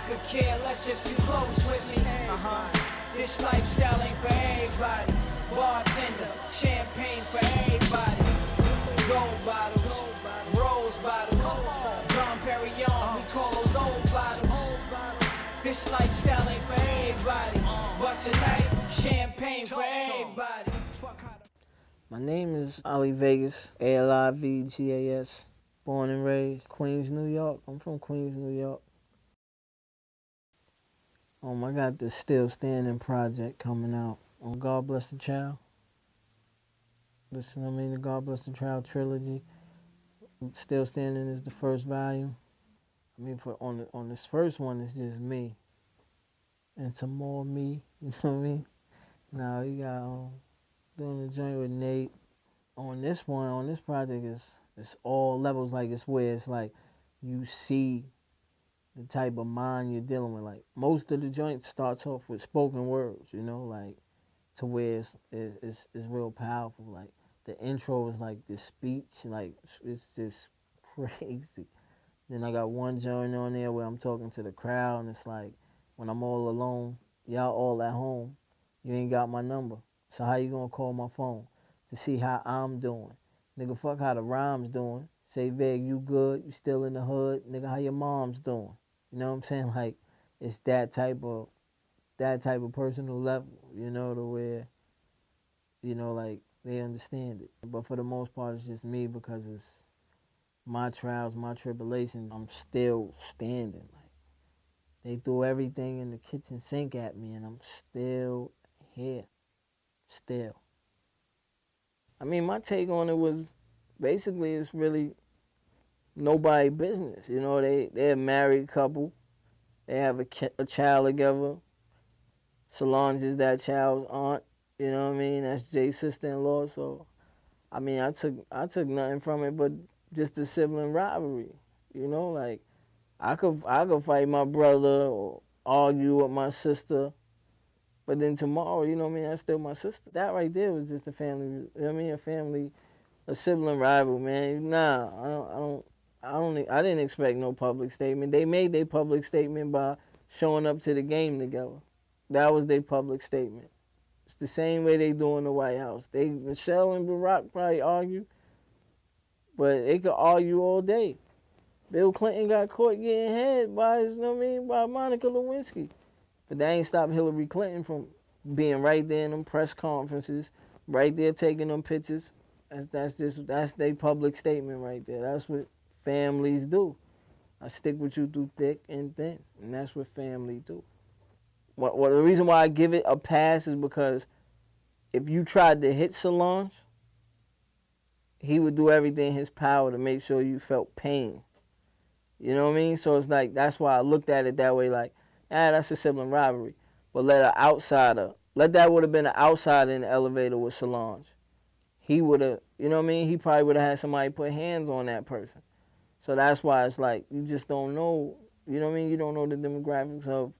could care less if you close with me. This lifestyle ain't for everybody. Bartender, champagne for everybody. Gold bottles, rose bottles, Dom Perignon, we call those old bottles. This lifestyle ain't for everybody, but tonight, champagne for everybody. My name is Ali Vegas, ALIVGAS, born and raised Queens, New York. I'm from Queens, New York. I got the Still Standing project coming out on God Bless the Child. Listen, the God Bless the Child trilogy. Still Standing is the first volume. On this first one, it's just me. And some more me, you know what I mean? Now you got doing the joint with Nate. On this project, it's all levels. Like, it's where it's like you see the type of mind you're dealing with. Like, most of the joints starts off with spoken words, you know, like, to where it's real powerful. Like, the intro is like this speech, like, it's just crazy. Then I got one joint on there where I'm talking to the crowd, and it's like, when I'm all alone, y'all all at home, you ain't got my number. So how you gonna call my phone to see how I'm doing? Nigga, fuck how the rhyme's doing. Say, Veg, you good? You still in the hood? Nigga, how your mom's doing? You know what I'm saying? Like, it's that type of personal level, you know, to where, you know, like, they understand it. But for the most part, it's just me, because it's my trials, my tribulations. I'm still standing. Like, they threw everything in the kitchen sink at me, and I'm still here. Still. My take on it was, basically, it's really nobody business. You know, they're a married couple. They have a child together. Solange is that child's aunt. You know what I mean? That's Jay's sister-in-law. So, I took nothing from it but just the sibling rivalry. You know, like, I could fight my brother or argue with my sister, but then tomorrow, you know what I mean, that's still my sister. That right there was just a family, you know what I mean, a sibling rival, man. Nah, I didn't expect no public statement. They made their public statement by showing up to the game together. That was their public statement. It's the same way they do in the White House. Michelle and Barack probably argue, but they could argue all day. Bill Clinton got caught getting head by by Monica Lewinsky. But that ain't stopped Hillary Clinton from being right there in them press conferences, right there taking them pictures. That's their public statement right there. That's what families do. I stick with you through thick and thin, and that's what family do. The reason why I give it a pass is because if you tried to hit Solange, he would do everything in his power to make sure you felt pain. You know what I mean? So it's like, that's why I looked at it that way, like, that's a sibling rivalry. But let that would have been an outsider in the elevator with Solange. He would have, you know what I mean? He probably would have had somebody put hands on that person. So that's why it's like, you just don't know, you know what I mean? You don't know the demographics of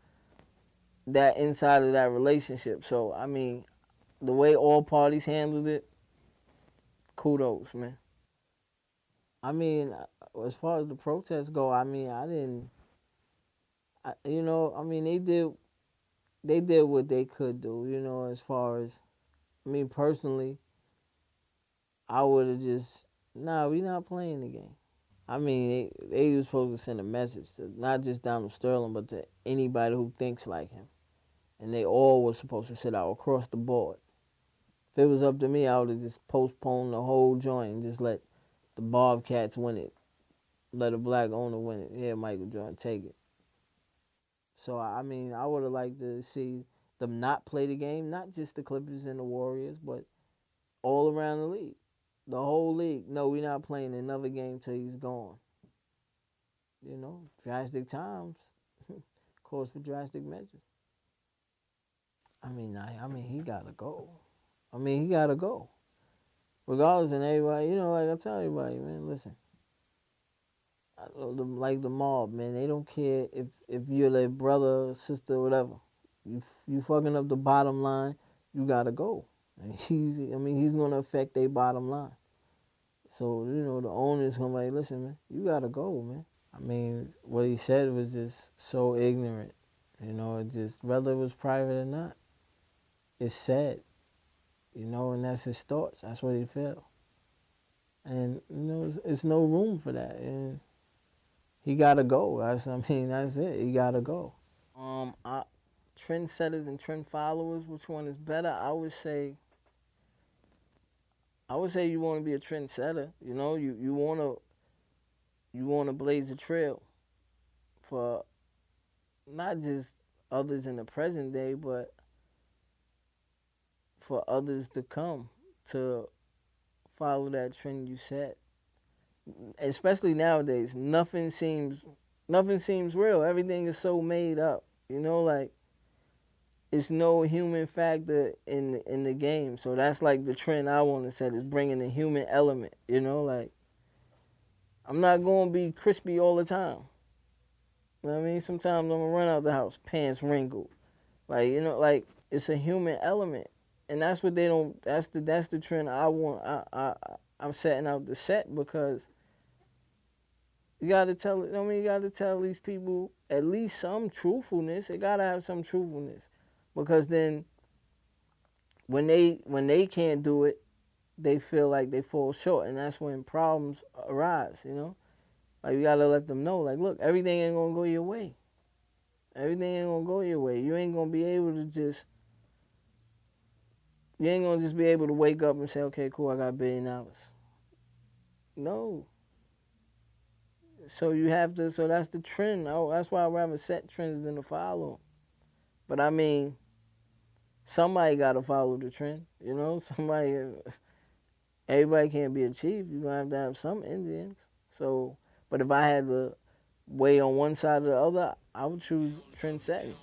that inside of that relationship. So, the way all parties handled it, kudos, man. As far as the protests go, they did what they could do, you know, as far as, personally, I would have just, we not playing the game. They were supposed to send a message to not just Donald Sterling, but to anybody who thinks like him. And they all were supposed to sit out across the board. If it was up to me, I would have just postponed the whole joint and just let the Bobcats win it. Let a black owner win it. Yeah, Michael Jordan, take it. So, I would have liked to see them not play the game, not just the Clippers and the Warriors, but all around the league. The whole league. No, we're not playing another game till he's gone. You know, drastic times calls for drastic measures. He gotta go. He gotta go. Regardless, and everybody, you know, like I tell everybody, man, listen. Like the mob, man, they don't care if you're their brother, sister, whatever. You fucking up the bottom line, you gotta go. And he's gonna affect their bottom line. So, you know, the owner's gonna be like, listen, man, you gotta go, man. I mean, what he said was just so ignorant. You know, it just, whether it was private or not, it's sad. You know, and that's his thoughts. That's what he felt. And, you know, it's no room for that. And he got to go. That's it. He got to go. Trendsetters and trend followers, which one is better? I would say you want to be a trendsetter. You know, you want to blaze a trail for not just others in the present day, but for others to come to follow that trend you set. Especially nowadays, nothing seems real. Everything is so made up. You know, like, it's no human factor in the game. So that's like the trend I want to set, is bringing the human element. You know, like, I'm not going to be crispy all the time. You know what I mean? Sometimes I'm going to run out the house, pants wrinkled. Like, you know, like, it's a human element. And that's what they don't, that's the trend I want, I'm setting out to set, because you got to tell, you got to tell these people at least some truthfulness. They got to have some truthfulness. Because then when they can't do it, they feel like they fall short, and that's when problems arise, you know? Like, you got to let them know, like, look, everything ain't going to go your way. Everything ain't going to go your way. You ain't going to be able to just, you ain't going to just be able to wake up and say, okay, cool, I got $1 billion. No. So you have to, so that's the trend. That's why I'd rather set trends than to follow them. But I mean, somebody got to follow the trend, you know? Everybody can't be a chief. You're going to have some Indians. So, but if I had to weigh on one side or the other, I would choose trend setting.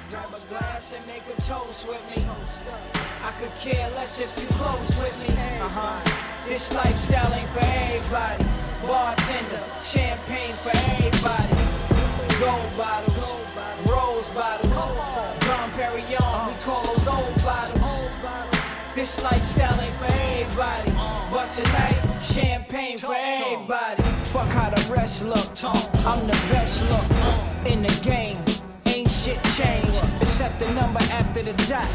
Grab a glass and make a toast with me. I could care less if you close with me. This lifestyle ain't for everybody. Bartender, champagne for everybody. Gold bottles, rose bottles, Dom Perignon, we call those old bottles. This lifestyle ain't for everybody, but tonight, champagne for everybody. Fuck how the rest look, I'm the best look in the game. Ain't shit changed, except the number after the dot.